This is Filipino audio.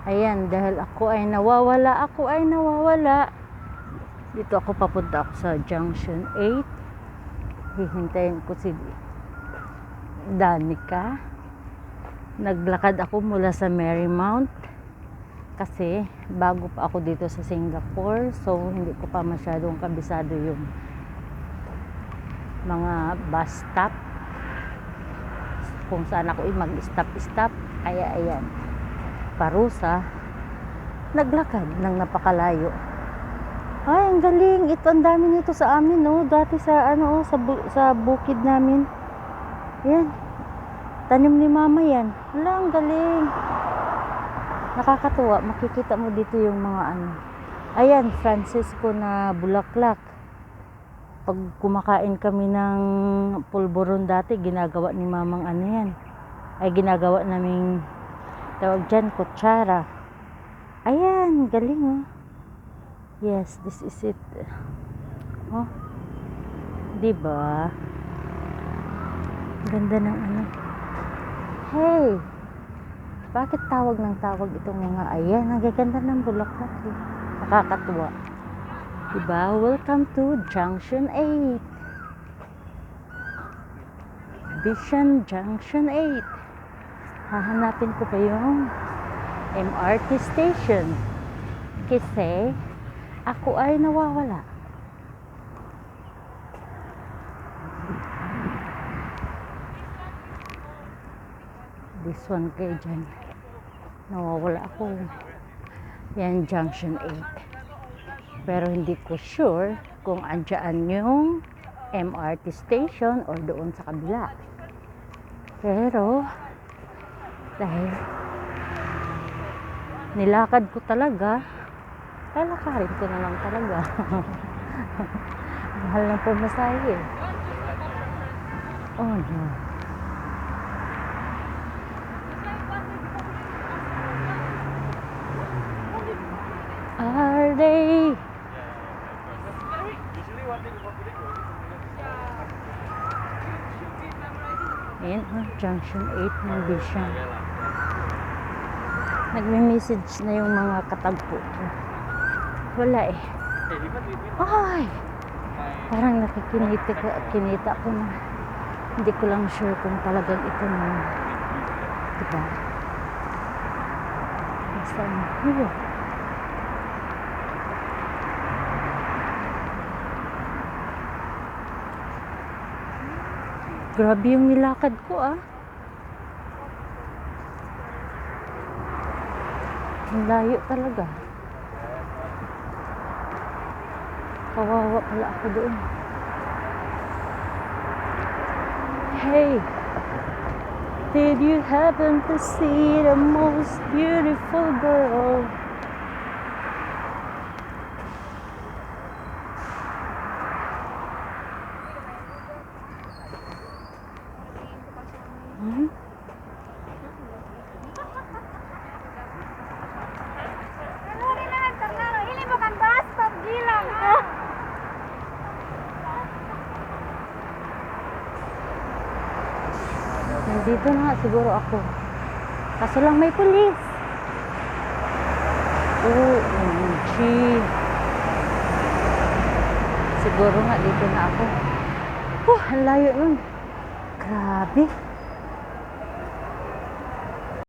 Ayan, dahil ako ay nawawala. Dito ako papunta ako sa Junction 8. Hihintayin ko si Danica. Naglakad ako mula sa Marymount kasi bago pa ako dito sa Singapore, so hindi ko pa masyadong kabisado yung mga bus stop kung saan ako mag-stop. Kaya ayan, parusa, naglakad ng napakalayo. Ay, ang galing. Ito, ang dami nito sa amin, no? Dati sa, sa bukid namin. Yan. Tanim ni mama yan. Wala, ang galing. Nakakatuwa. Makikita mo dito yung mga Ayan, Francisco na bulaklak. Pag kumakain kami ng pulburon dati, ginagawa ni mamang yan. Ay, ginagawa naming, tawag dyan, kutsara. Ayan, galing, oh. Yes, this is it. Oh. Diba? Ganda ng Hey! Bakit tawag ng tawag itong mga ayan? Ang gaganda ng bulaklak. Nakakatuwa. Diba? Welcome to Junction 8. Vision Junction 8. Hahanapin ko pa yung MRT station. Kasi ako ay nawawala. This one kayo dyan. Nawawala ako. Yan, Junction 8. Pero hindi ko sure kung andyan yung MRT station or doon sa kabila. Pero dahil nilakad ko talaga, lalakarin ko na lang talaga. Mahal ng pamasahe. Oh no. Are they? Ayan, Junction 8 ng Vision. Nagme-message na yung mga katagpo. Wala eh. Ay! Parang kinita ko na. Hindi ko lang sure kung talagang ito na. Diba? Basta yun. Grabe yung nilakad ko Ang layo talaga. Kawawa pala ako doon. Hey, did you happen to see the most beautiful girl? Nandito na nga siguro ako. Kaso lang may pulis. OMG. Siguro nga dito na ako. Ang layo nun. Grabe.